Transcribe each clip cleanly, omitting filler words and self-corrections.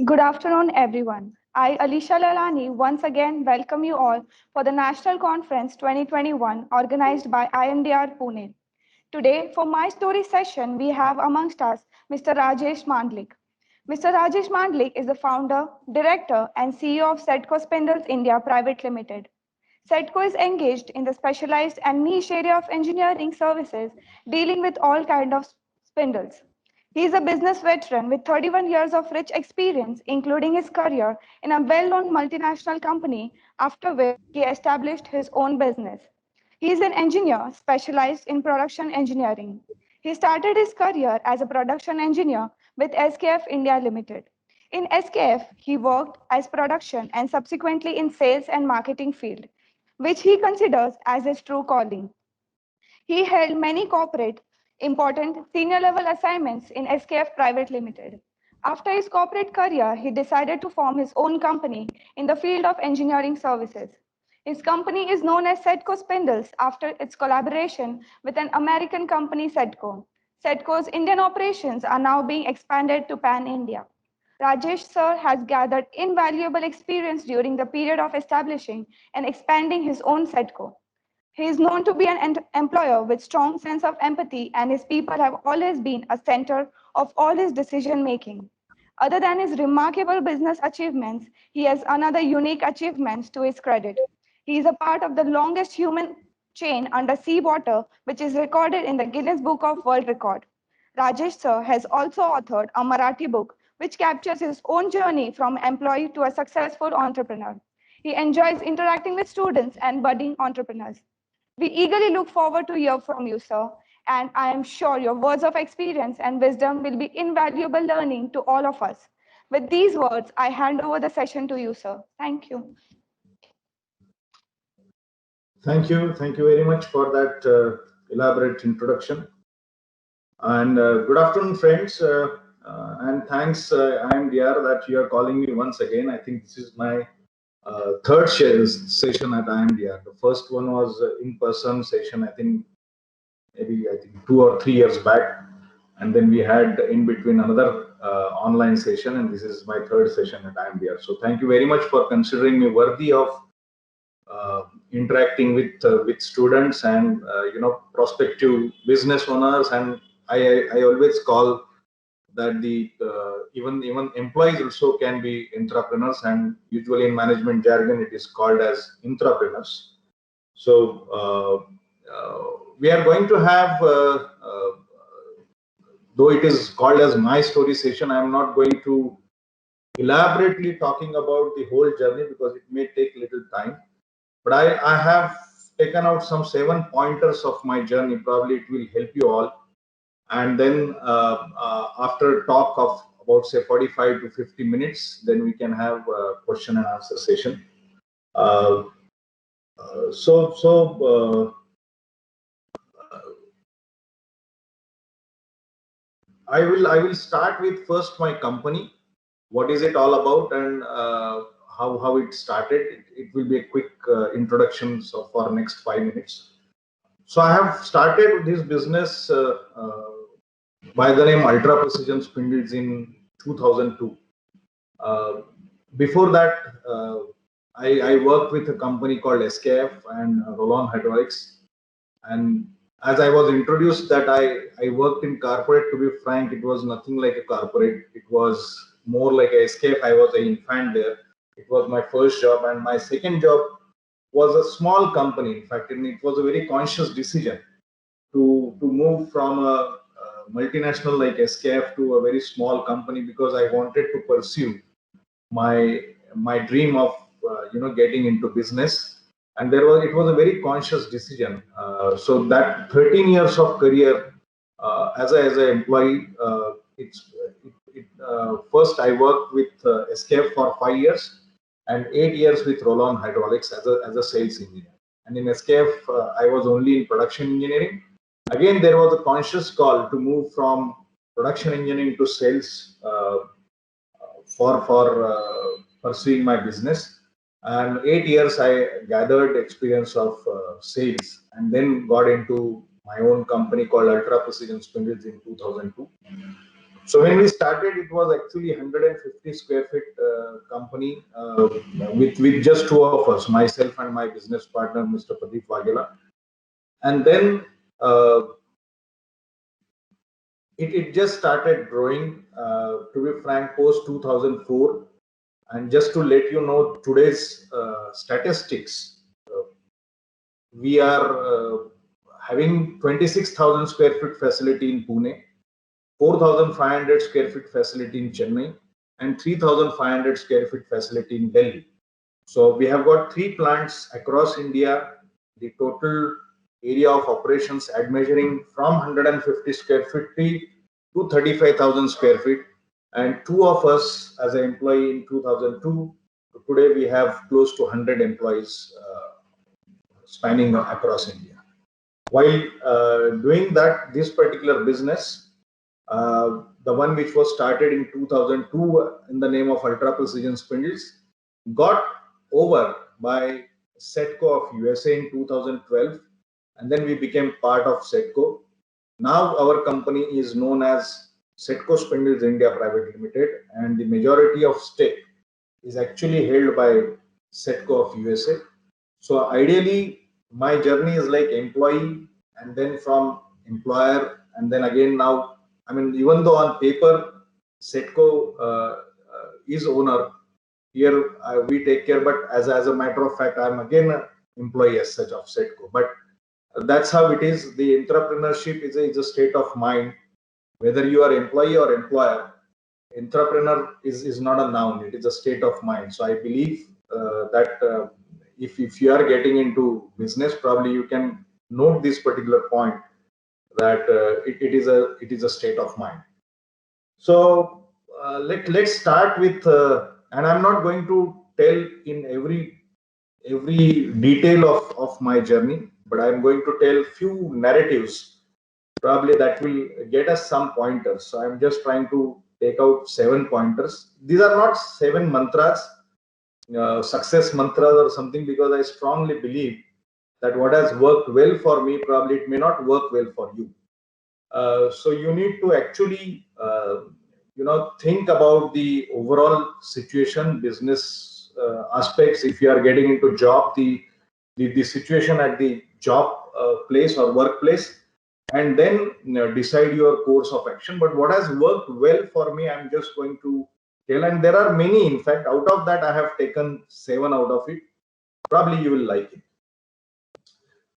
Good afternoon, everyone. I, Alisha Lalani, once again welcome you all for the National Conference 2021 organized by IMDR Pune. Today, for my story session, we have amongst us Mr. Rajesh Mandlik. Mr. Rajesh Mandlik is the founder, director, and CEO of Sedco Spindles India Private Limited. Sedco is engaged in the specialized and niche area of engineering services dealing with all kinds of spindles. He is a business veteran with 31 years of rich experience, including his career in a well known multinational company, after which he established his own business. He is an engineer specialized in production engineering. He started his career as a production engineer with SKF India Limited. In SKF, he worked as production and subsequently in sales and marketing field, which he considers as his true calling. He held many corporate, important senior level assignments in SKF Private Limited. After his corporate career, he decided to form his own company in the field of engineering services. His company is known as Sedco Spindles after its collaboration with an American company, Sedco. Sedco's Indian operations are now being expanded to Pan India. Rajesh sir has gathered invaluable experience during the period of establishing and expanding his own Sedco. He is known to be an employer with strong sense of empathy, and his people have always been a center of all his decision making. Other than his remarkable business achievements, he has another unique achievement to his credit. He is a part of the longest human chain under seawater, which is recorded in the Guinness Book of World Record. Rajesh sir has also authored a Marathi book which captures his own journey from employee to a successful entrepreneur. He enjoys interacting with students and budding entrepreneurs. We eagerly look forward to hear from you, sir, and I am sure your words of experience and wisdom will be invaluable learning to all of us. With these words, I hand over the session to you, sir. Thank you. Thank you very much for that elaborate introduction. And good afternoon, friends. And thanks, IMDR, that you are calling me once again. I think this is my third session at IMDR. The first one was in-person session, I think 2 or 3 years back. And then we had in between another online session, and this is my third session at IMDR. So thank you very much for considering me worthy of interacting with students and prospective business owners. And I always call that the even employees also can be entrepreneurs, and usually in management jargon it is called as entrepreneurs. So we are going to have though it is called as my story session, I am not going to elaborately talking about the whole journey because it may take little time. But I have taken out some 7 pointers of my journey. Probably it will help you all. And then after a talk of about say 45 to 50 minutes, then we can have a question and answer session. I will start with first my company. What is it all about, and how it started. It will be a quick introduction for next 5 minutes. So I have started this business by the name Ultra Precision Spindles in 2002. Before that, I worked with a company called SKF and Rollon Hydraulics. And as I was introduced that I worked in corporate, to be frank, it was nothing like a corporate. It was more like a SKF. I was an infant there. It was my first job, and my second job was a small company. In fact, and it was a very conscious decision to move from a multinational like SKF to a very small company, because I wanted to pursue my dream of getting into business. And it was a very conscious decision. So that 13 years of career as an employee, first I worked with SKF for 5 years and 8 years with Rollon Hydraulics as a sales engineer. And in SKF, I was only in production engineering. Again, there was a conscious call to move from production engineering to sales for pursuing my business. And 8 years I gathered experience of sales, and then got into my own company called Ultra Precision Spindles in 2002. So when we started, it was actually 150 square feet company with just two of us, myself and my business partner, Mr. Pradeep Waghela. And then it just started growing. To be frank, post 2004. And just to let you know today's statistics, we are having 26,000 square feet facility in Pune, 4,500 square feet facility in Chennai, and 3,500 square feet facility in Delhi. So we have got 3 plants across India. The total area of operations at measuring from 150 square feet to 35,000 square feet. And 2 of us as an employee in 2002. Today we have close to 100 employees spanning across India. While doing that, this particular business, the one which was started in 2002 in the name of Ultra Precision Spindles, got over by Setco of USA in 2012, and then we became part of Setco. Now our company is known as Setco Spindles India Private Limited, and the majority of stake is actually held by Setco of USA. So ideally, my journey is like employee, and then from employer, and then again now, I mean, even though on paper Setco is owner, here we take care, but as a matter of fact, I'm again an employee as such of Setco. But that's how it is. The entrepreneurship is a state of mind. Whether you are employee or employer, entrepreneur is not a noun, it is a state of mind. So I believe that if you are getting into business, probably you can note this particular point, that it is a state of mind. So let's start with and I'm not going to tell in every detail of my journey, but I'm going to tell few narratives probably that will get us some pointers. So I'm just trying to take out 7 pointers. These are not 7 mantras, success mantras or something, because I strongly believe that what has worked well for me, probably it may not work well for you. So you need to actually think about the overall situation, business aspects. If you are getting into job, the situation at the job place or workplace, and then decide your course of action. But what has worked well for me, I'm just going to tell, and there are many. In fact, out of that, I have taken 7 out of it. Probably you will like it.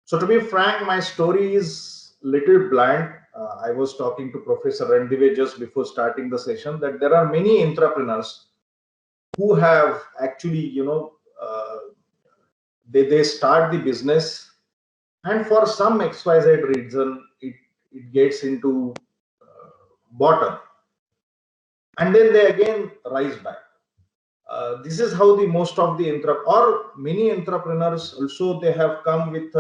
So to be frank, my story is little bland. I was talking to Professor Randive just before starting the session that there are many entrepreneurs who have actually, they start the business, and for some XYZ reason, it gets into bottom, and then they again rise back. This is how the most of the or many entrepreneurs also, they have come with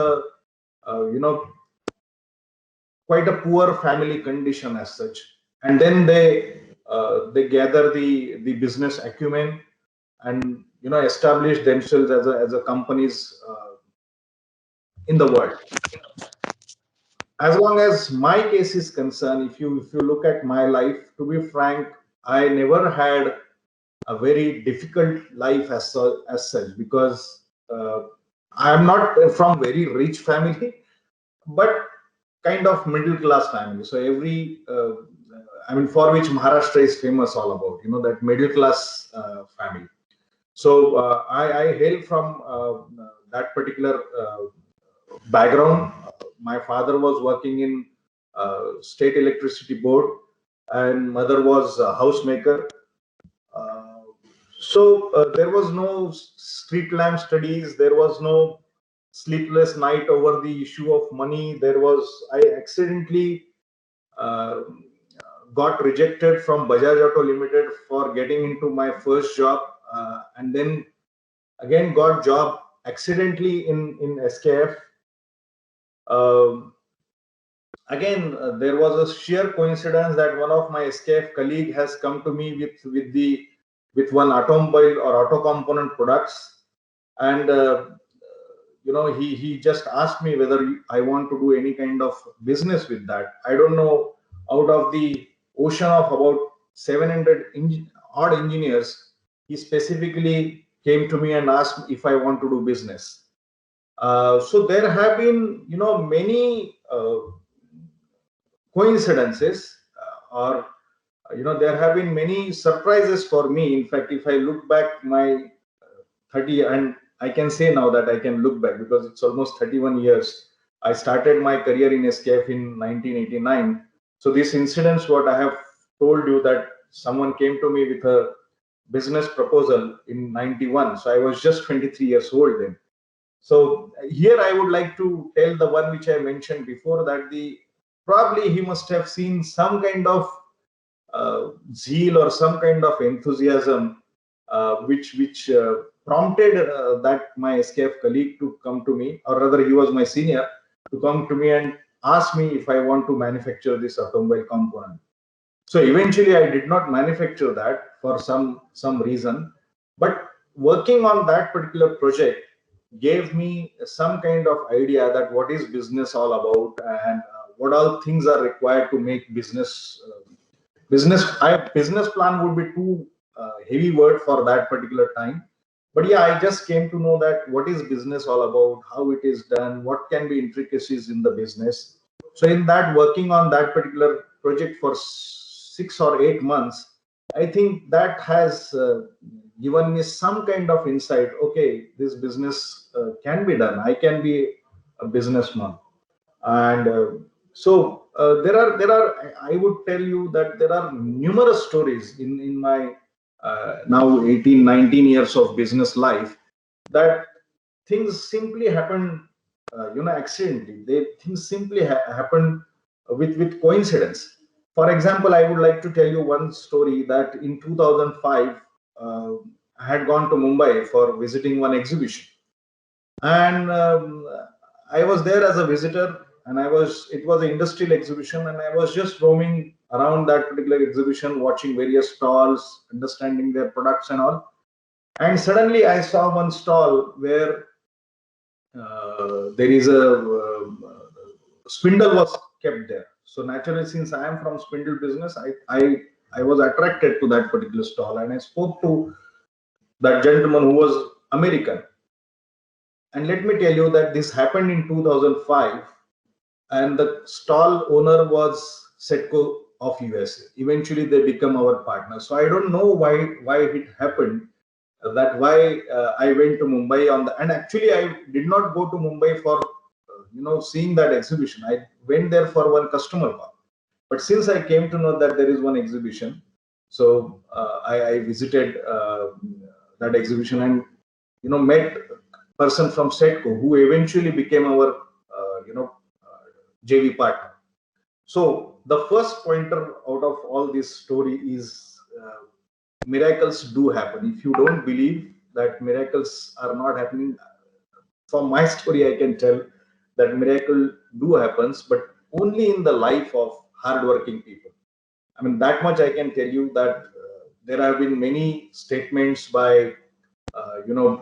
quite a poor family condition as such, and then they gather the business acumen and establish themselves as a companies in the world. As long as my case is concerned, if you look at my life, to be frank, I never had a very difficult life as such, because I am not from very rich family, but kind of middle class family. So I mean, for which Maharashtra is famous all about, that middle class family. So I hail from that particular background. My father was working in state electricity board, and mother was a housemaker. So there was no street lamp studies. There was no sleepless night over the issue of money. I accidentally uh, got rejected from Bajaj Auto Limited for getting into my first job, and then again got job accidentally in SKF. Um, Again, there was a sheer coincidence that one of my SKF colleague has come to me with one automobile or auto component products, and he just asked me whether I want to do any kind of business with that. I don't know, out of the ocean of about 700 odd engineers, he specifically came to me and asked if I want to do business. So there have been, many coincidences, or there have been many surprises for me. In fact, if I look back my 30, and I can say now that I can look back because it's almost 31 years. I started my career in SKF in 1989. So these incidents, what I have told you, that someone came to me with a business proposal in 91. So I was just 23 years old then. So here I would like to tell the one which I mentioned before, that the probably he must have seen some kind of zeal or some kind of enthusiasm, which prompted that my SKF colleague to come to me, or rather he was my senior, to come to me and ask me if I want to manufacture this automobile component. So eventually I did not manufacture that for some reason, but working on that particular project gave me some kind of idea that what is business all about, and what all things are required to make business plan would be too heavy word for that particular time. But yeah, I just came to know that what is business all about, how it is done, what can be intricacies in the business. So in that, working on that particular project for 6 or 8 months, I think that has given me some kind of insight. Okay, this business can be done, I can be a businessman. And there are I would tell you that there are numerous stories in my now 18, 19 years of business life, that things simply happen, accidentally. Things simply happen with coincidence. For example, I would like to tell you one story, that in 2005, I had gone to Mumbai for visiting one exhibition, and I was there as a visitor, and it was an industrial exhibition, and I was just roaming around that particular exhibition, watching various stalls, understanding their products and all. And suddenly I saw one stall where there is a spindle was kept there. So naturally, since I am from spindle business, I was attracted to that particular stall, and I spoke to that gentleman who was American. And let me tell you that this happened in 2005, and the stall owner was Setco of USA. Eventually, they become our partner. So I don't know why it happened. That why I went to Mumbai on the, and actually I did not go to Mumbai for seeing that exhibition. I went there for one customer call. But since I came to know that there is one exhibition, so I visited that exhibition, and met person from Setco who eventually became our JV partner. So the first pointer out of all this story is miracles do happen. If you don't believe that miracles are not happening, from my story I can tell that miracle do happens, but only in the life of hardworking people. I mean, that much I can tell you, that there have been many statements by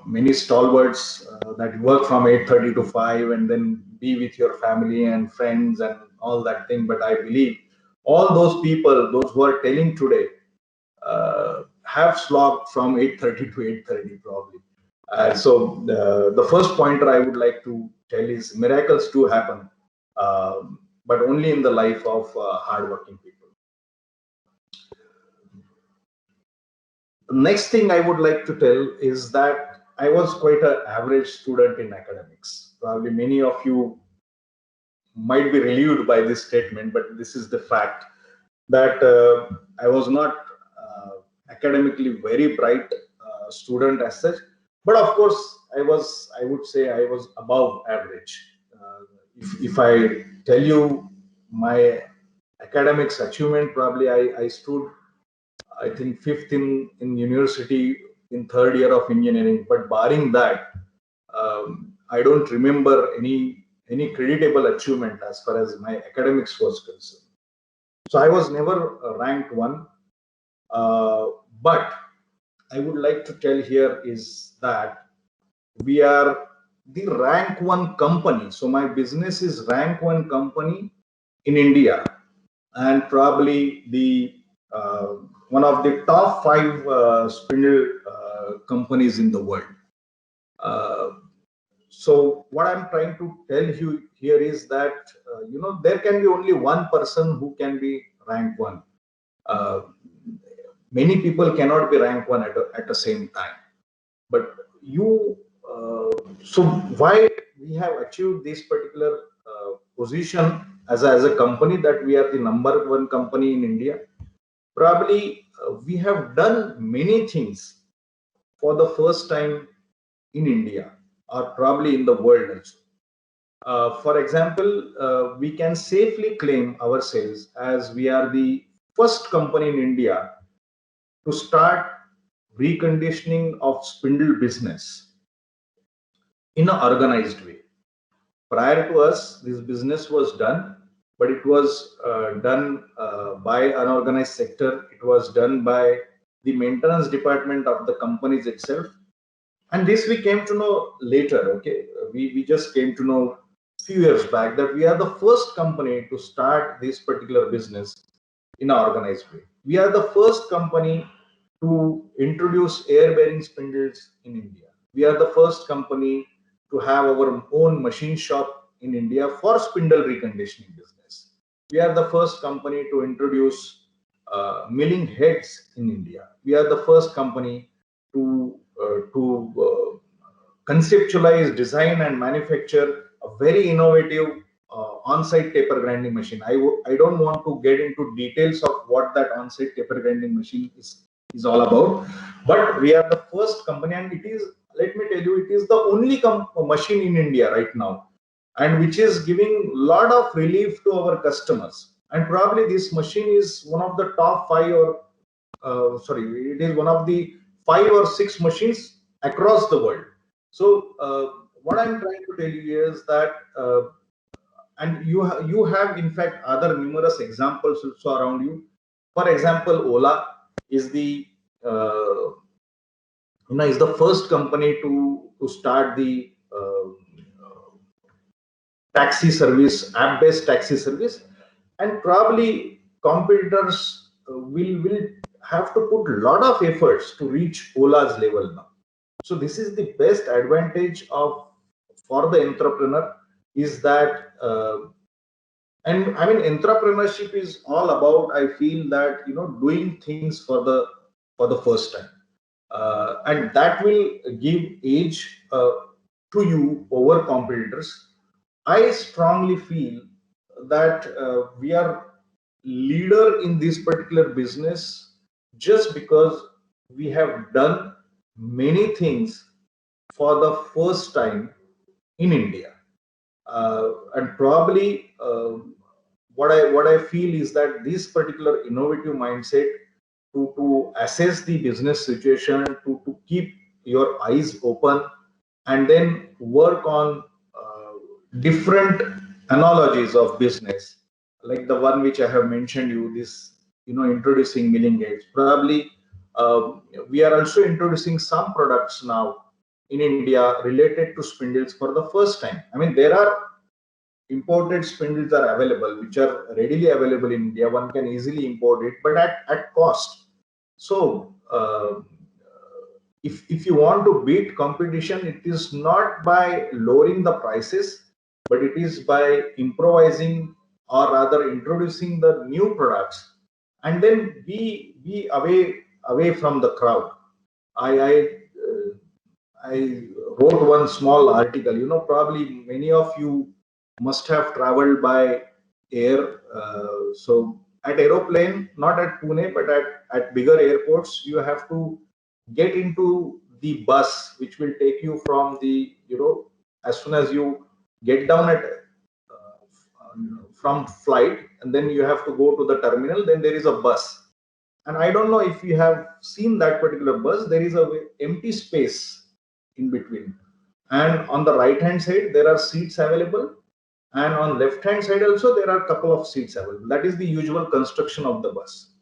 many stalwarts that work from 8:30 to 5 and then be with your family and friends and all that thing. But I believe all those people, those who are telling today, have slogged from 8:30 to 8:30 probably. So the first pointer I would like to tell is miracles do happen, but only in the life of hardworking people. The next thing I would like to tell is that I was quite an average student in academics. Probably many of you might be relieved by this statement, but this is the fact, that I was not academically very bright student as such, but of course I would say I was above average. If I tell you my academics achievement, probably I stood, I think, fifth in university in third year of engineering. But barring that, I don't remember any creditable achievement as far as my academics was concerned. So I was never ranked one. But I would like to tell here is that we are the rank one company. So my business is rank one company in India. and probably the one of the top five spindle companies in the world. Uh, so what I'm trying to tell you here is that there can be only one person who can be rank one. Uh, Many people cannot be rank one at the same time. But you, so why we have achieved this particular position as a company that we are the number one company in India? Probably we have done many things for the first time in India or probably in the world also. For example, we can safely claim ourselves as we are the first company in India to start reconditioning of spindle business in an organized way. Prior to us, this business was done, but it was done by unorganized sector. It was done by the maintenance department of the companies itself. And this we came to know later. Okay, we just came to know few years back that we are the first company to start this particular business in an organized way. We are the first company to introduce air bearing spindles in India. We are the first company to have our own machine shop in India for spindle reconditioning business. We are the first company to introduce milling heads in India. We are the first company to conceptualize, design, and manufacture a very innovative on-site taper grinding machine. I don't want to get into details of what that on-site taper grinding machine is all about, but we are the first company, and it is, let me tell you, it is the only machine in India right now, and which is giving a lot of relief to our customers. And probably this machine is one of the top five, or sorry, it is one of the 5 or 6 machines across the world. So what I'm trying to tell you is that, and you have in fact other numerous examples also around you. For example, Ola is the is the first company to start the taxi service, app-based taxi service, and probably competitors will have to put a lot of efforts to reach Ola's level now. So this is the best advantage of for the entrepreneur is that, and I mean entrepreneurship is all about, I feel that doing things for the first time, and that will give edge to you over competitors. I strongly feel that we are leader in this particular business just because we have done many things for the first time in India. And probably what I feel is that this particular innovative mindset to assess the business situation, to keep your eyes open, and then work on different analogies of business, like the one which I have mentioned you, this introducing milling aids. Probably we are also introducing some products now in India related to spindles for the first time. I mean, there are imported spindles are available, which are readily available in India. One can easily import it, but at cost. So if you want to beat competition, it is not by lowering the prices, but it is by improvising, or rather introducing the new products, and then be away from the crowd. I wrote one small article. Probably many of you must have traveled by air. So at aeroplane, not at Pune, but at bigger airports, you have to get into the bus, which will take you from the, as soon as you get down at from flight, and then you have to go to the terminal. Then there is a bus, and I don't know if you have seen that particular bus. There is a empty space in between, and on the right hand side there are seats available, and on left hand side also there are a couple of seats available. That is the usual construction of the bus,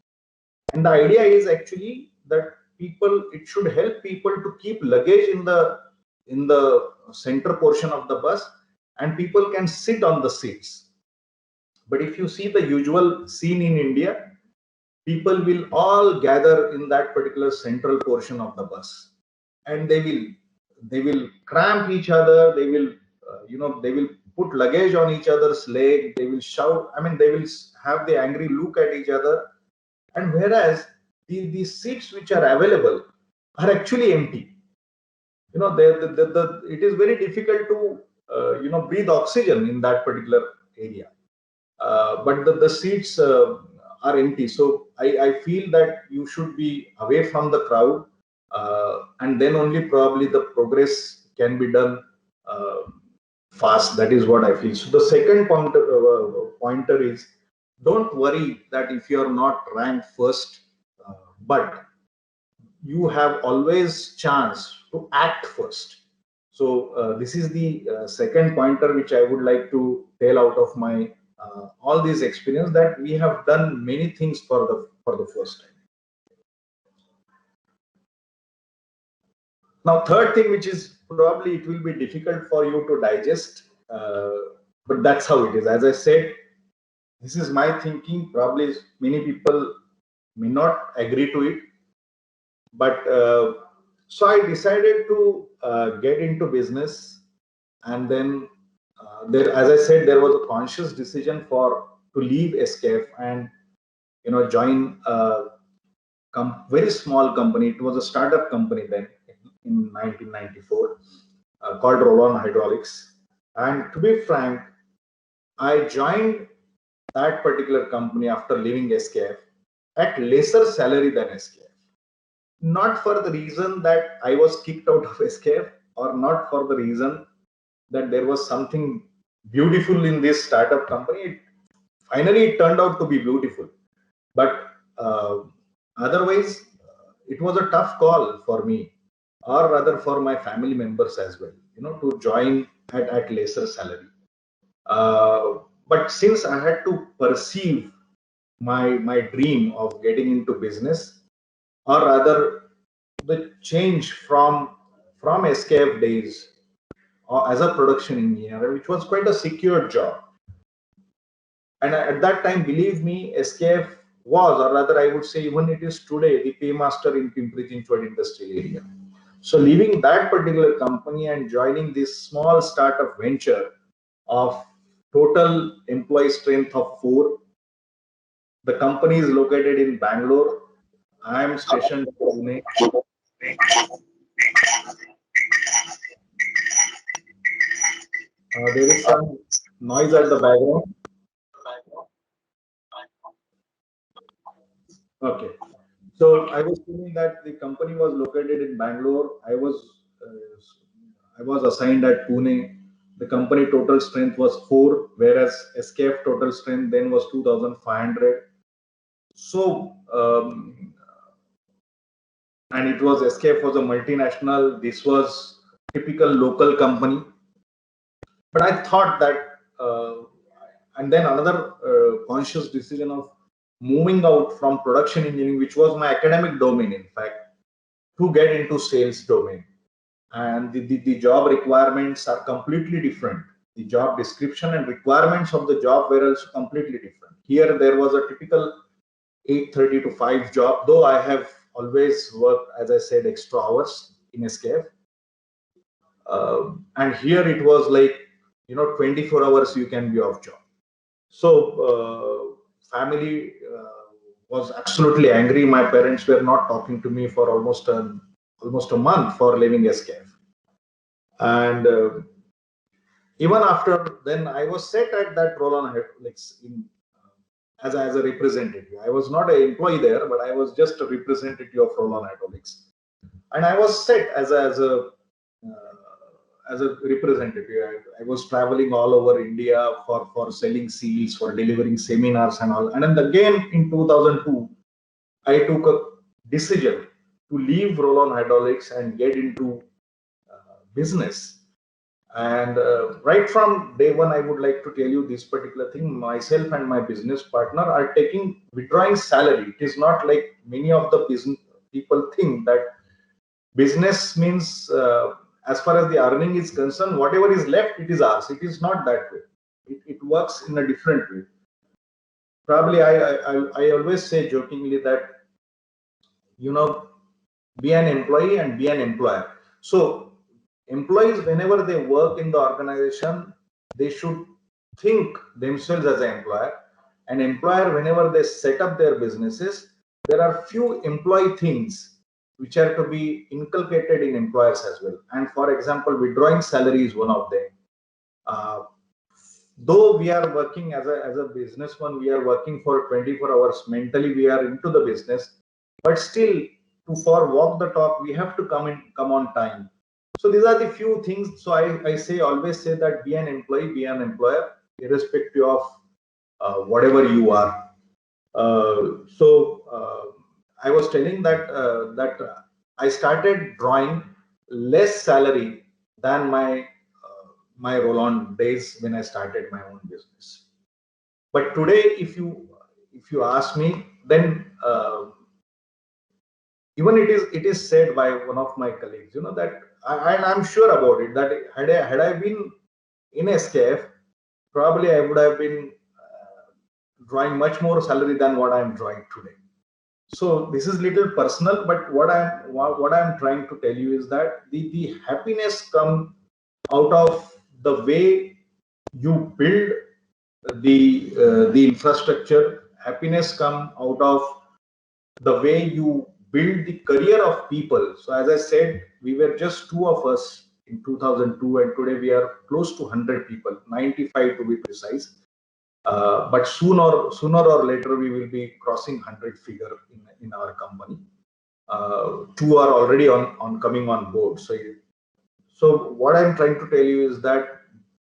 and the idea is actually that it should help people to keep luggage in the center portion of the bus, and people can sit on the seats. But if you see the usual scene in India, people will all gather in that particular central portion of the bus, and they will cramp each other. They will they will put luggage on each other's leg. They will shout. I mean, they will have the angry look at each other. And whereas the seats which are available are actually empty. It is very difficult to breathe oxygen in that particular area. But the seats are empty. So I feel that you should be away from the crowd, and then only probably the progress can be done fast. That is what I feel. So the second pointer is, don't worry that if you are not ranked first, but you have always chance to act first. So this is the second pointer which I would like to tell out of my all these experience, that we have done many things for the first time. Now, third thing, which is probably it will be difficult for you to digest, but that's how it is. As I said, this is my thinking. Probably many people may not agree to it, but so I decided to get into business, and then there, as I said, there was a conscious decision to leave SKF and join a very small company. It was a startup company then in 1994 called Rollon Hydraulics. And to be frank, I joined that particular company after leaving SKF at lesser salary than SKF. Not for the reason that I was kicked out of SKF, or not for the reason that there was something beautiful in this startup company. Finally, it turned out to be beautiful. But otherwise, it was a tough call for me, or rather for my family members as well, to join at lesser salary. But since I had to perceive my dream of getting into business, or rather the change from SKF days as a production engineer, which was quite a secure job. And at that time, believe me, SKF was, or rather I would say even it is today, the paymaster in Pimpri-Chinchwad industrial area. So leaving that particular company and joining this small startup venture of total employee strength of 4. The company is located in Bangalore. I am stationed in Pune. There is some noise at the background. Okay. So I was telling that the company was located in Bangalore. I was assigned at Pune. The company total strength was 4, whereas SKF total strength then was 2,500. So, and it was SKF was a multinational. This was typical local company. But I thought that, and then another conscious decision of moving out from production engineering, which was my academic domain, in fact, to get into sales domain. And the job requirements are completely different. The job description and requirements of the job were also completely different. Here, there was a typical 8:30 to 5 job, though I have always worked, as I said, extra hours in SKF. And here it was like, 24 hours you can be off job. So family was absolutely angry. My parents were not talking to me for almost a month for leaving SKF. And even after then, I was set at that Rollon Hydraulics as a representative. I was not an employee there, but I was just a representative of Rollon Hydraulics, and I was set as a representative. I was traveling all over India for selling seals, for delivering seminars and all. And then again in 2002, I took a decision to leave Rollon Hydraulics and get into business. And right from day one, I would like to tell you this particular thing. Myself and my business partner are withdrawing salary. It is not like many of the business people think that business means, as far as the earning is concerned, whatever is left, it is ours. It is not that way. It works in a different way. probably I always say jokingly that, be an employee and be an employer. So employees, whenever they work in the organization, they should think themselves as an employer. An employer, whenever they set up their businesses, there are few employee things which are to be inculcated in employers as well. And for example, withdrawing salary is one of them. Uh, though we are working as a businessman, we are working for 24 hours mentally, we are into the business, but still, for walk the talk, we have to come on time. So these are the few things. So I say, always say that be an employee, be an employer, irrespective of whatever you are. I was telling that I started drawing less salary than my roll-on days when I started my own business. But today, if you ask me, then even it is said by one of my colleagues, that and I'm sure about it, that had I been in SKF, probably I would have been drawing much more salary than what I'm drawing today. So this is little personal, but what I'm trying to tell you is that the happiness come out of the way you build the infrastructure. Happiness come out of the way you build the career of people. So as I said, we were just two of us in 2002, and today we are close to 100 people, 95 to be precise. But sooner or later, we will be crossing 100 figure in our company. Two are already on coming on board. So what I'm trying to tell you is that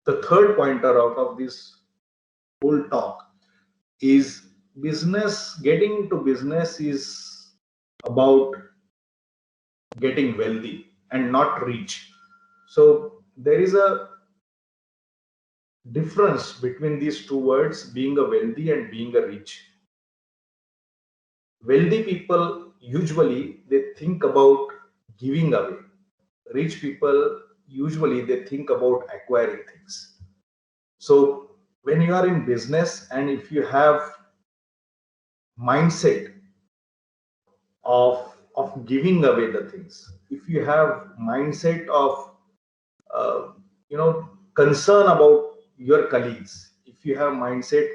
the third pointer out of this whole talk is business. Getting into business is about getting wealthy and not rich. So there is a difference between these two words, being a wealthy and being a rich. Wealthy people, usually they think about giving away. Rich people, usually they think about acquiring things. So when you are in business, and if you have mindset of giving away the things, if you have mindset of uh, concern about your colleagues, if you have mindset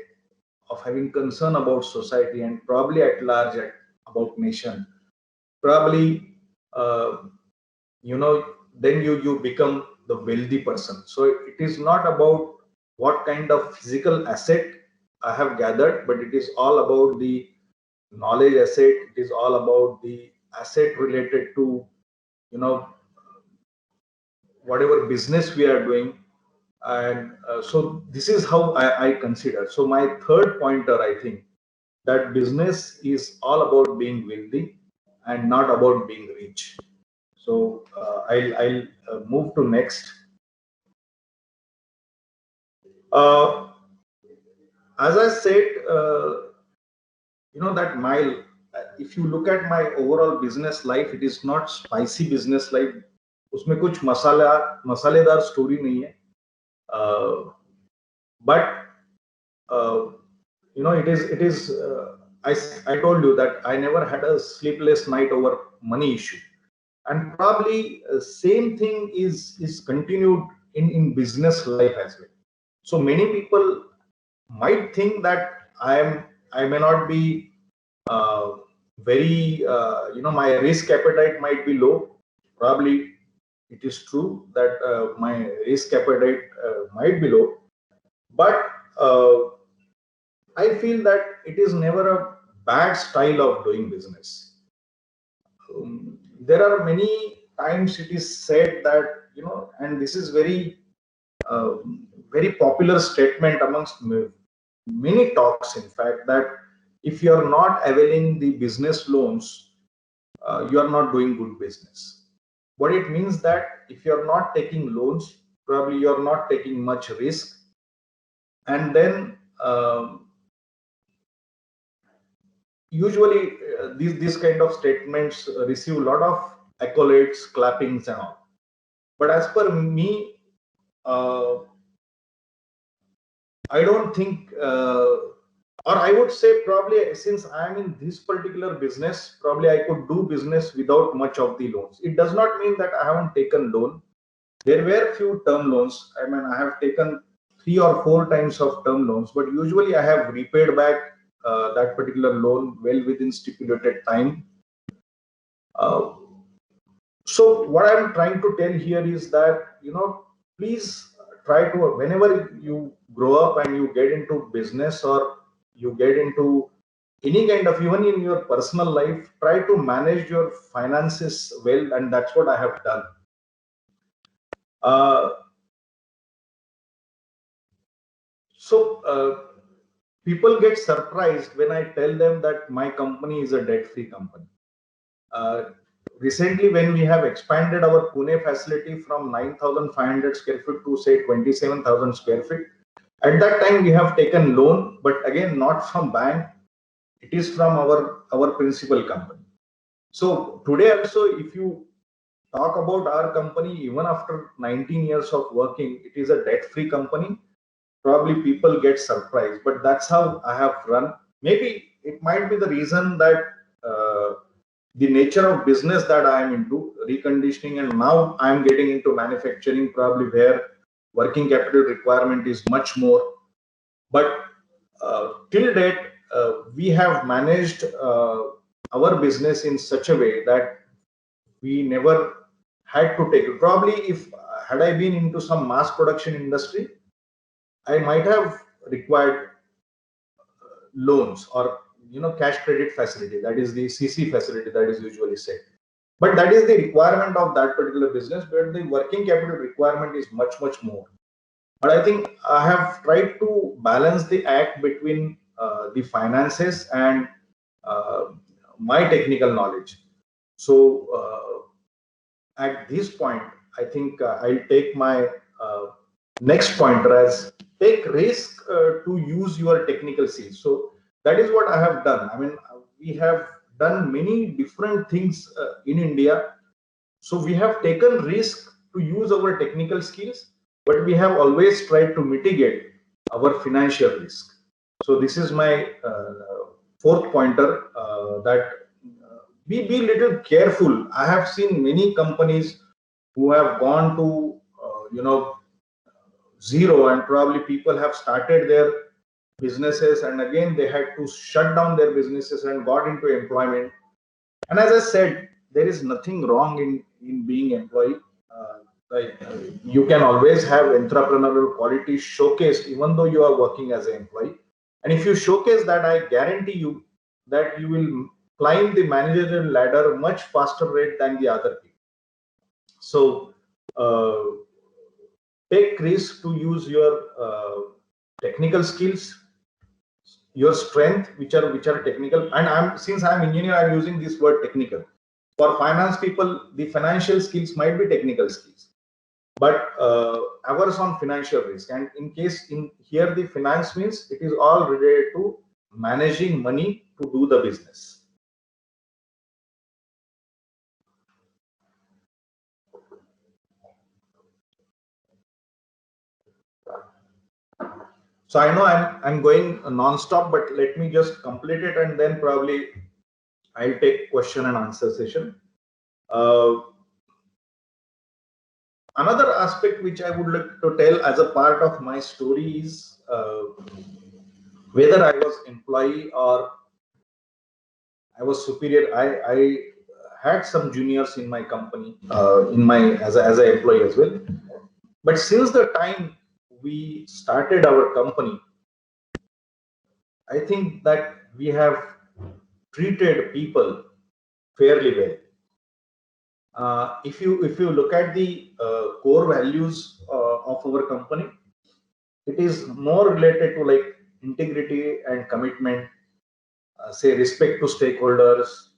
of having concern about society, and probably at large about nation, probably uh, then you become the wealthy person. So it is not about what kind of physical asset I have gathered, but it is all about the knowledge asset. It is all about the asset related to whatever business we are doing. And so this is how I consider. So my third pointer, I think, that business is all about being wealthy and not about being rich. So I'll move to next. Uh, as I said, that if you look at my overall business life, it is not spicy business life. उसमें कुछ मसालेदार story नहीं है. But it is I told you that I never had a sleepless night over money issue, and probably same thing is continued in business life as well. So many people might think that I may not be very my risk appetite might be low. Probably it is true that my risk appetite might be low, but I feel that it is never a bad style of doing business. There are many times it is said that, and this is very popular statement amongst many talks, in fact, that if you are not availing the business loans, you are not doing good business. What it means that if you are not taking loans, probably you are not taking much risk, and then usually these kind of statements receive a lot of accolades, clappings, and all. But as per me, I don't think or I would say probably since I am in this particular business, probably I could do business without much of the loans. It does not mean that I haven't taken loan. There were few term loans. I mean, I have taken 3 or 4 times of term loans, but usually I have repaid back that particular loan well within stipulated time. Uh, so what I'm trying to tell here is that, please try to, whenever you grow up and you get into business or you get into any kind of, even in your personal life, try to manage your finances well, and that's what I have done. Uh, so people get surprised when I tell them that my company is a debt-free company. Uh, Recently, when we have expanded our Pune facility from 9,500 square feet to say 27,000 square feet, at that time we have taken loan, but again not from bank. It is from our principal company. So today also, if you talk about our company, even after 19 years of working, it is a debt-free company. Probably people get surprised, but that's how I have run. Maybe it might be the reason that the nature of business that I am into, reconditioning, and now I am getting into manufacturing, probably where working capital requirement is much more. But till date, we have managed our business in such a way that we never had to take it. Probably if had I been into some mass production industry, I might have required loans or cash credit facility, that is the CC facility that is usually said. But that is the requirement of that particular business, where the working capital requirement is much more. But I think I have tried to balance the act between the finances and uh, my technical knowledge. So at this point, I think I'll take my next pointer as take risk to use your technical skills. So that is what I have done. I mean, we have done many different things in India. So we have taken risk to use our technical skills, but we have always tried to mitigate our financial risk. So this is my fourth pointer, that be little careful. I have seen many companies who have gone to zero, and probably people have started their businesses and again they had to shut down their businesses and got into employment. And as I said, there is nothing wrong in being employee. You can always have entrepreneurial qualities showcased even though you are working as an employee. And if you showcase that, I guarantee you that you will climb the managerial ladder much faster rate than the other people. So uh, take risk to use your technical skills, your strength, which are technical. And since I'm engineer, I'm using this word technical. For finance people, the financial skills might be technical skills, but averse on financial risk. And in case in here, the finance means it is all related to managing money to do the business. So I know I'm going non-stop, but let me just complete it, and then probably I'll take question and answer session. Another aspect which I would like to tell as a part of my story is whether I was employee or I was superior. I had some juniors in my company, in my as an employee as well. But since the time we started our company, I think that we have treated people fairly well. If you look at the core values of our company, it is more related to like integrity and commitment, say respect to stakeholders.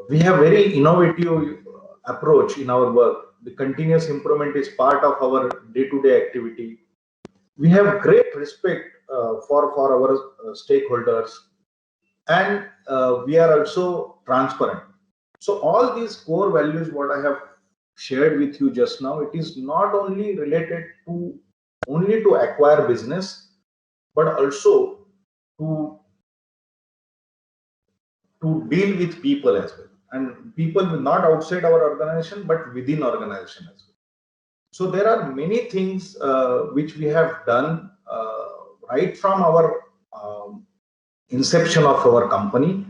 We have very innovative approach in our work. The continuous improvement is part of our day-to-day activity. We have great respect for our stakeholders, and we are also transparent. So all these core values what I have shared with you just now, it is not only related to only to acquire business, but also to deal with people as well, and people not outside our organization but within organization as well. So there are many things which we have done right from our inception of our company,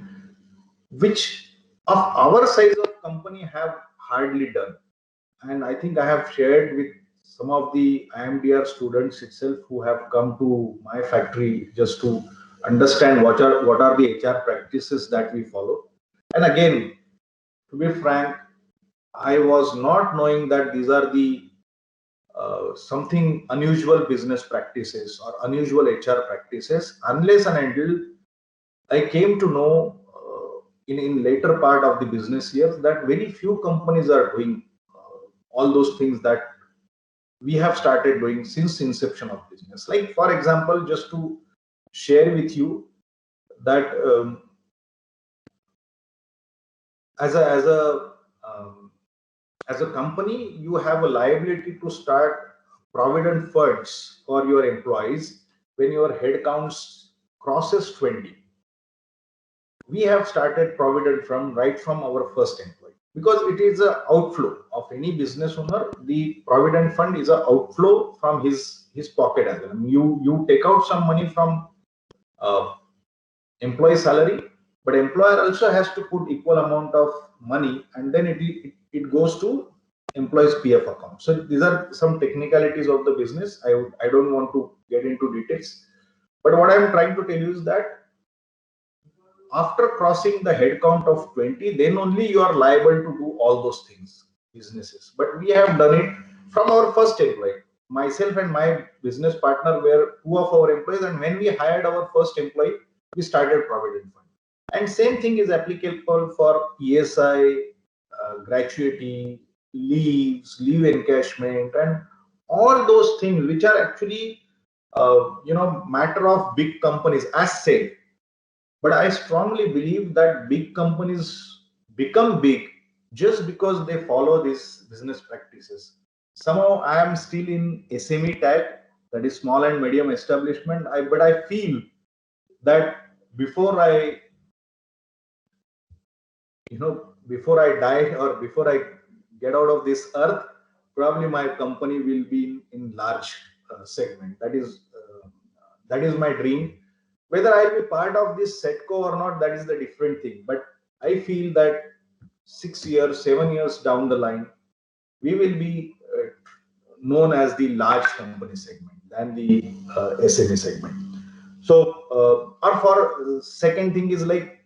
which of our size of company have hardly done. And I think I have shared with some of the IMDR students itself who have come to my factory just to understand what are the HR practices that we follow. And again, to be frank, I was not knowing that these are the something unusual business practices or unusual HR practices unless and until I came to know in later part of the business years that very few companies are doing all those things that we have started doing since inception of business. Like for example, just to share with you that as a company, you have a liability to start provident funds for your employees when your head counts crosses 20. We have started provident fund right from our first employee because it is a outflow of any business owner. The provident fund is a outflow from his pocket as well. I mean, you take out some money from uh, employee salary, but employer also has to put equal amount of money, and then it goes to employees PF account. So these are some technicalities of the business. I don't want to get into details, but what I'm trying to tell you is that after crossing the head count of 20, then only you are liable to do all those things, businesses. But we have done it from our first employee. Myself and my business partner were two of our employees, and when we hired our first employee, we started provident fund. And same thing is applicable for ESI, gratuity, leaves, leave encashment, and all those things which are actually matter of big companies as said. But I strongly believe that big companies become big just because they follow these business practices. Somehow I am still in SME tag, that is small and medium establishment. But I feel that before I, before I die or before I get out of this earth, probably my company will be in large segment. That is my dream. Whether I'll be part of this setco or not, that is the different thing. But I feel that 6 years, 7 years down the line, we will be known as the large company segment than the SME segment. So, or for second thing is like,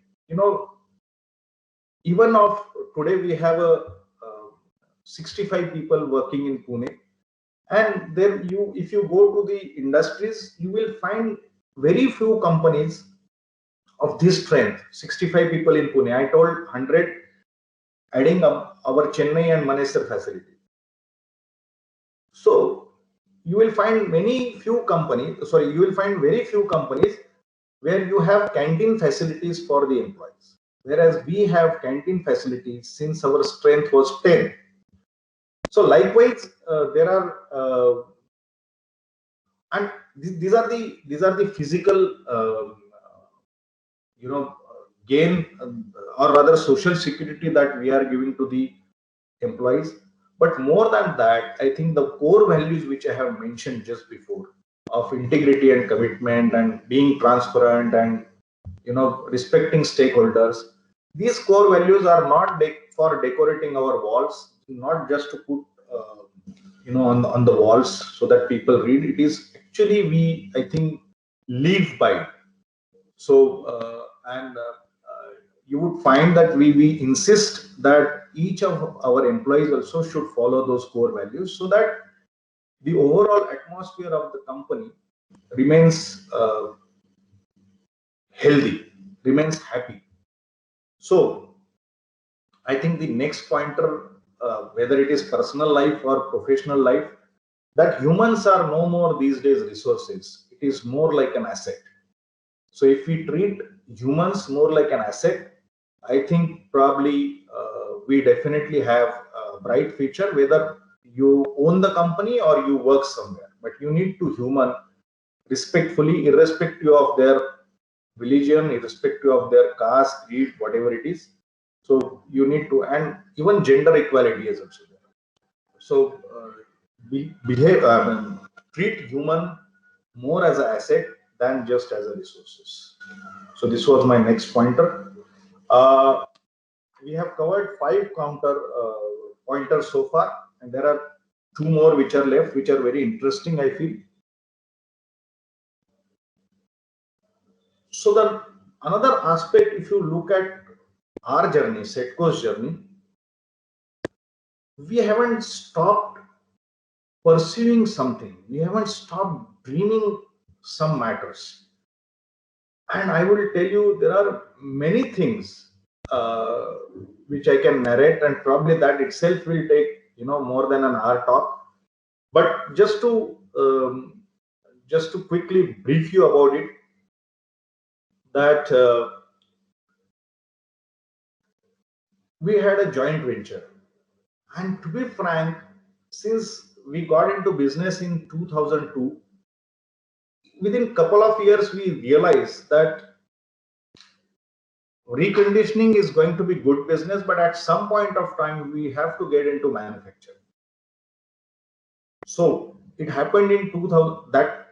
even of today we have a 65 people working in Pune, and then if you go to the industries, you will find very few companies of this strength. 65 people in Pune. I told 100, adding up our Chennai and Manesar facility. So you will find very few companies where you have canteen facilities for the employees, whereas we have canteen facilities since our strength was 10. So likewise, there are and these are the physical gain, or rather social security that we are giving to the employees. But more than that, I think the core values which I have mentioned just before, of integrity and commitment and being transparent and respecting stakeholders, these core values are not for decorating our walls, not just to put on the walls so that people read. It is actually, we, I think, live by it. So and you would find that we insist that each of our employees also should follow those core values so that the overall atmosphere of the company remains healthy, remains happy. So I think the next pointer, whether it is personal life or professional life, that humans are no more these days resources. It is more like an asset. So if we treat humans more like an asset, I think probably we definitely have a bright future, whether you own the company or you work somewhere. But you need to human respectfully, irrespective of their religion, irrespective of their caste, creed, whatever it is. So you need to, and even gender equality is also there. So behave, treat human more as an asset than just as a resources. So this was my next pointer. Uh, we have covered 5 counter pointers so far, and there are 2 more which are left, which are very interesting, I feel. So the another aspect, if you look at our journey, Setco's journey, we haven't stopped pursuing something. We haven't stopped dreaming some matters. And I will tell you, there are many things uh, which I can narrate, and probably that itself will take more than an hour talk. But just to quickly brief you about it, that we had a joint venture, and to be frank, since we got into business in 2002, within couple of years we realized that reconditioning is going to be good business, but at some point of time we have to get into manufacturing. So it happened in 2000. That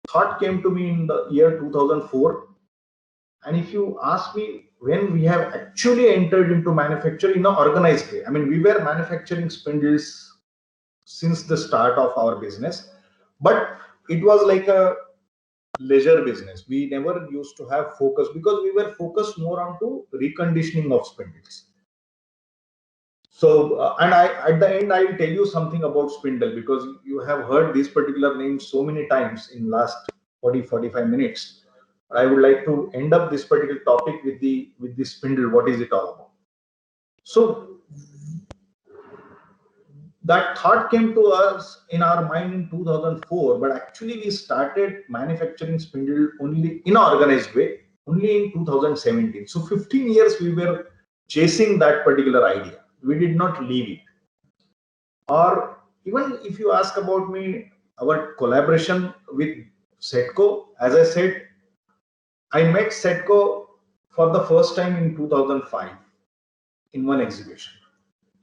thought came to me in the year 2004. And if you ask me when we have actually entered into manufacturing in an organized way, I mean, we were manufacturing spindles since the start of our business, but it was like a leisure business. We never used to have focus because we were focused more onto reconditioning of spindles. So, and at the end, I'll tell you something about spindle, because you have heard this particular name so many times in last 45 minutes. I would like to end up this particular topic with the spindle. What is it all about? So that thought came to us in our mind in 2004, but actually we started manufacturing spindle only in an organized way only in 2017. So 15 years we were chasing that particular idea. We did not leave it. Or even if you ask about me, our collaboration with Setco, as I said, I met Setco for the first time in 2005 in one exhibition,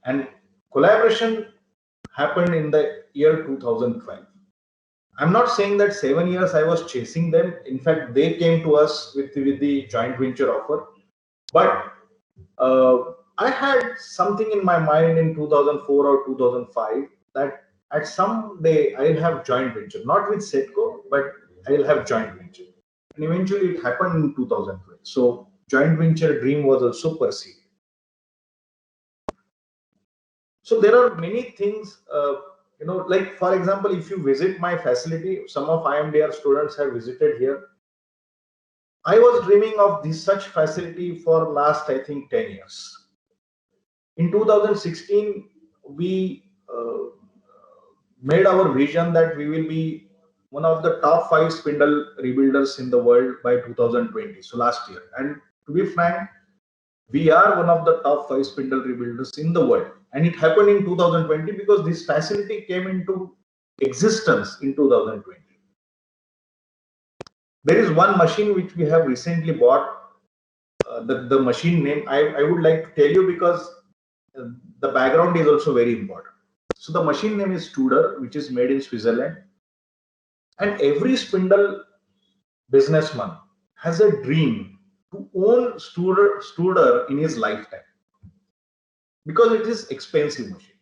and collaboration happened in the year 2012. I'm not saying that 7 years I was chasing them. In fact, they came to us with the joint venture offer. But I had something in my mind in 2004 or 2005 that at some day I'll have joint venture, not with Setco, but I'll have joint venture. And eventually it happened in 2012. So joint venture dream was also pursued. So there are many things, like for example, if you visit my facility, some of IMDR students have visited here. I was dreaming of this such facility for last, I think, 10 years. In 2016, we made our vision that we will be one of the top 5 spindle rebuilders in the world by 2020. So last year, and to be frank, we are one of the top 5 spindle rebuilders in the world. And it happened in 2020 because this facility came into existence in 2020. There is one machine which we have recently bought. The machine name I would like to tell you, because the background is also very important. So the machine name is Studer, which is made in Switzerland. And every spindle businessman has a dream to own Studer in his lifetime, because it is expensive machine.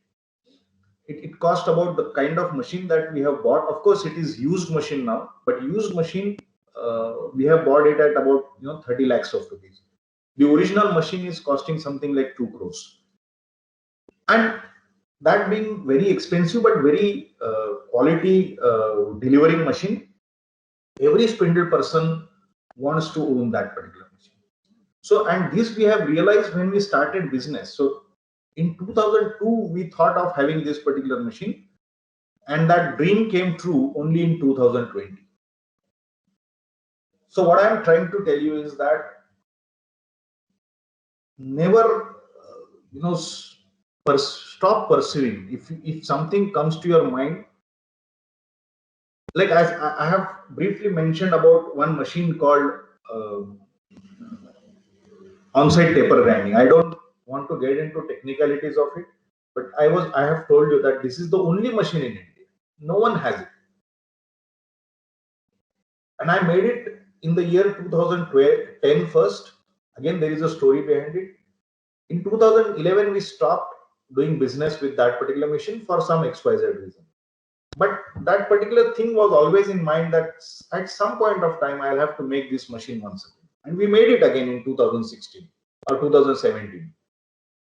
It cost about the kind of machine that we have bought. Of course, it is used machine now, but used machine we have bought it at about 30 lakhs of rupees. The original machine is costing something like 2 crores. And that being very expensive but very quality delivering machine, every spindle person wants to own that particular machine. So, and this we have realized when we started business. So in 2002 we thought of having this particular machine, and that dream came true only in 2020. So what I am trying to tell you is that never stop pursuing. If something comes to your mind, like I have briefly mentioned about one machine called on-site taper grinding. I don't want to get into technicalities of it, but I have told you that this is the only machine in India. No one has it. And I made it in the year 2010 first. Again, there is a story behind it. In 2011, we stopped doing business with that particular machine for some XYZ reason. But that particular thing was always in mind that at some point of time, I'll have to make this machine once again. And we made it again in 2016 or 2017.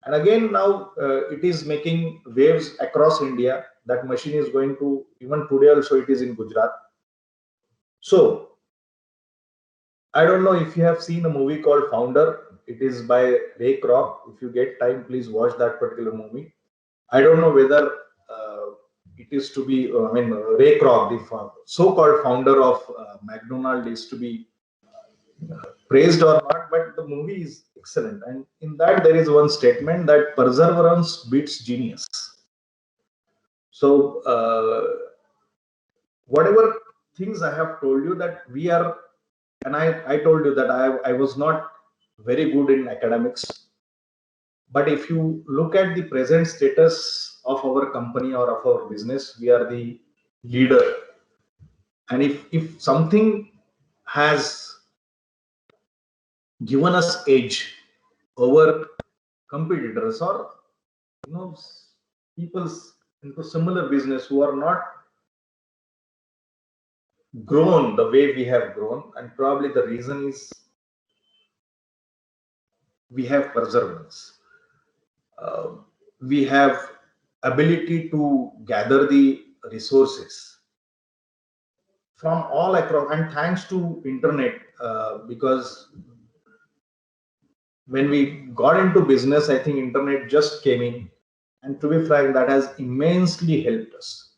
And again, now it is making waves across India. That machine is going to, even today also, it is in Gujarat. So, I don't know if you have seen a movie called Founder. It is by Ray Kroc. If you get time, please watch that particular movie. I don't know whether it is to be, Ray Kroc, the so-called founder of McDonald's, is to be praised or not, but the movie is excellent. And in that, there is one statement that perseverance beats genius. So, whatever things I have told you that we are, and I told you that I was not very good in academics. But if you look at the present status of our company or of our business, we are the leader. And if something has given us edge over competitors or people into similar business who are not grown the way we have grown, and probably the reason is we have perseverance. We have ability to gather the resources from all across, and thanks to internet, because when we got into business, I think internet just came in, and to be frank, that has immensely helped us.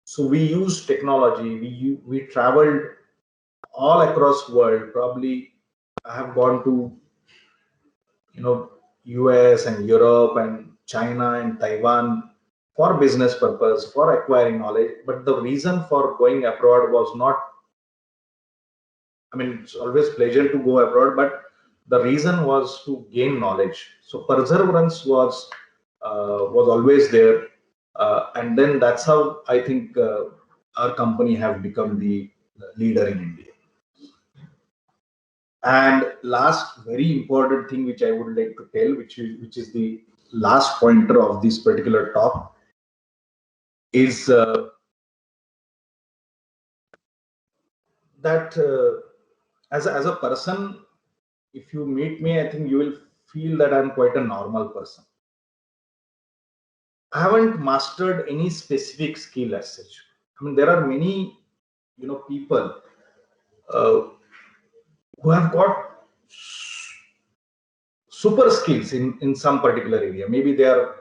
So we used technology, we traveled all across world. Probably I have gone to US and Europe and China and Taiwan for business purpose, for acquiring knowledge. But the reason for going abroad was not, it's always pleasure to go abroad, but the reason was to gain knowledge. So perseverance was always there, and then that's how I think our company have become the leader in India. And last very important thing which I would like to tell, which is the last pointer of this particular talk, is that as a person, if you meet me, I think you will feel that I'm quite a normal person. I haven't mastered any specific skill as such. There are many, people who have got super skills in some particular area. Maybe they are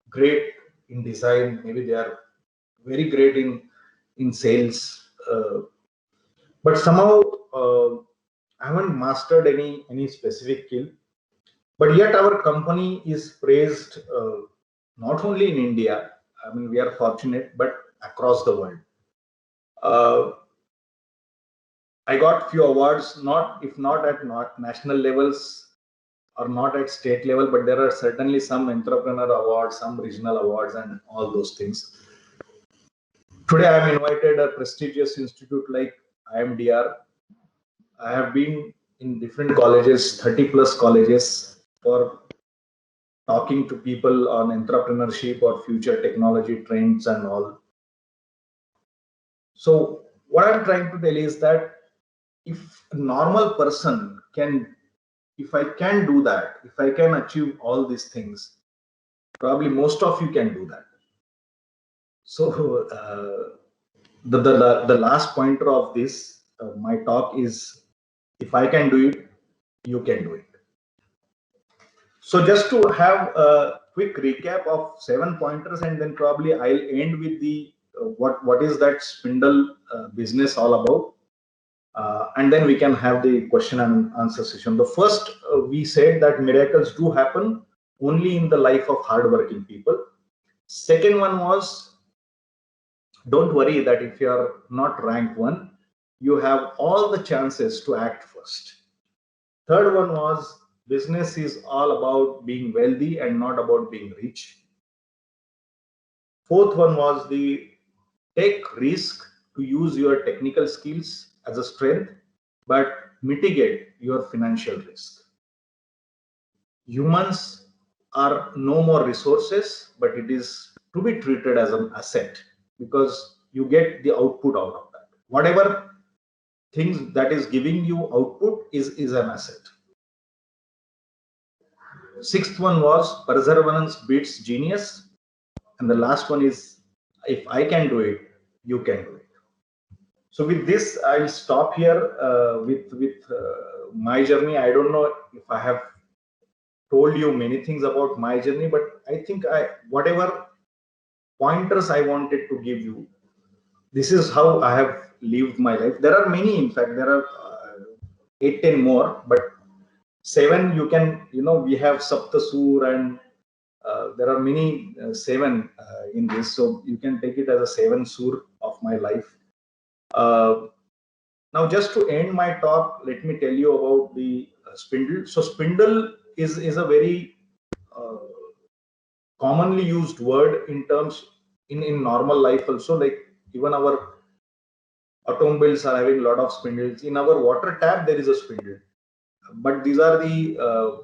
great in design, maybe they are very great in sales, but somehow I haven't mastered any specific skill. But yet our company is praised not only in India. We are fortunate, but across the world. I got few awards, if not at national levels or not at state level, but there are certainly some entrepreneur awards, some regional awards, and all those things. Today, I am invited a prestigious institute like IMDR. I have been in different colleges, 30 plus colleges, for talking to people on entrepreneurship or future technology trends and all. So what I'm trying to tell is that if a normal person can, if I can do that, if I can achieve all these things, probably most of you can do that. So the last pointer of this my talk is, if I can do it, you can do it. So just to have a quick recap of 7 pointers, and then probably I'll end with the what is that spindle business all about, and then we can have the question and answer session. The first, we said that miracles do happen only in the life of hardworking people. Second one was, don't worry that if you are not rank 1, you have all the chances to act first. Third one was, business is all about being wealthy and not about being rich. Fourth one was the take risk to use your technical skills as a strength, but mitigate your financial risk. Humans are no more resources, but it is to be treated as an asset because you get the output out of that. Whatever things that is giving you output is an asset. Sixth one was perseverance beats genius. And the last one is if I can do it, you can do it. So with this, I'll stop here with my journey. I don't know if I have told you many things about my journey, but I think whatever pointers I wanted to give you, this is how I have lived my life. There are many, in fact, there are 8, 10 more, but 7 you can, we have Saptasur and there are many 7 in this, so you can take it as a 7 sur of my life. Now, just to end my talk, let me tell you about the spindle. So, spindle is a very commonly used word in terms in normal life also. Like even our automobiles are having a lot of spindles. In our water tap, there is a spindle. But these are the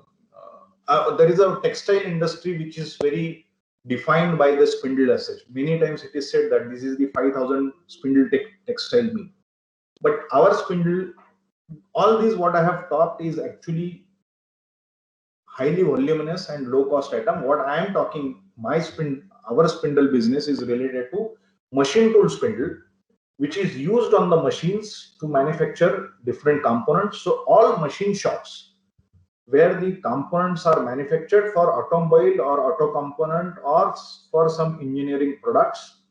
there is a textile industry which is very defined by the spindle as such. Many times it is said that this is the 5,000 spindle textile mill. But our spindle, all these what I have taught is actually highly voluminous and low cost item. What I am talking, our spindle business is related to machine tool spindle, which is used on the machines to manufacture different components. So all machine shops where the components are manufactured for automobile or auto component or for some engineering products,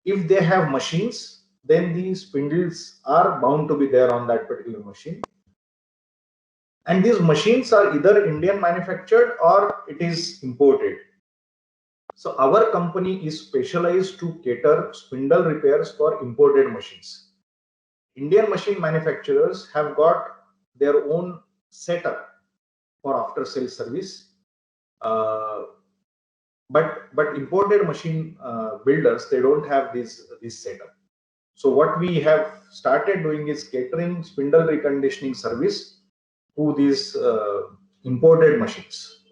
if they have machines, then the spindles are bound to be there on that particular machine. And these machines are either Indian manufactured or it is imported. So our company is specialized to cater spindle repairs for imported machines. Indian machine manufacturers have got their own setup for after sales service, but imported machine builders, they don't have this setup. So what we have started doing is catering spindle reconditioning service to these imported machines.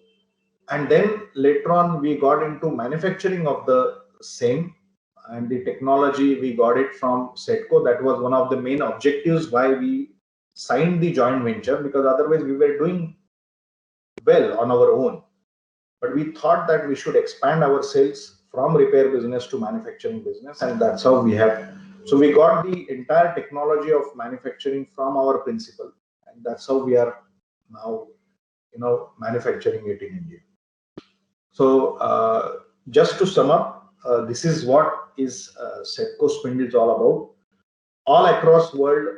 And then later on we got into manufacturing of the same, and the technology we got it from SETCO. That was one of the main objectives why we signed the joint venture, because otherwise we were doing well on our own. But we thought that we should expand our sales from repair business to manufacturing business, and that's how we have. So we got the entire technology of manufacturing from our principal, and that's how we are now, manufacturing it in India. So just to sum up, this is what is SETCO Spindles all about. All across world,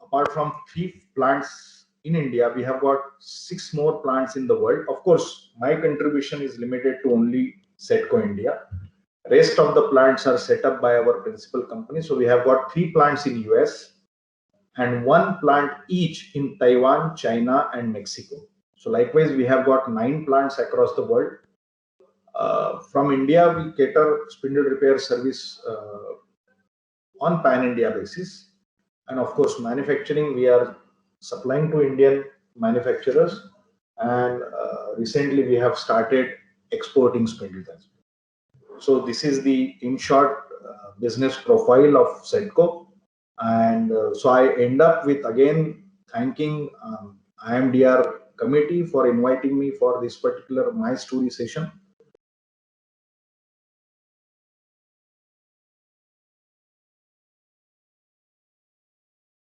apart from 3 plants in India, we have got 6 more plants in the world. Of course, my contribution is limited to only SETCO India. Rest of the plants are set up by our principal company. So we have got 3 plants in US and 1 plant each in Taiwan, China, and Mexico. So likewise, we have got 9 plants across the world. From India, we cater spindle repair service on pan-India basis. And of course, manufacturing, we are supplying to Indian manufacturers. And recently, we have started exporting spindles as well. So this is the, in short, business profile of SETCO. And so I end up with, again, thanking IMDR committee for inviting me for this particular My Story session.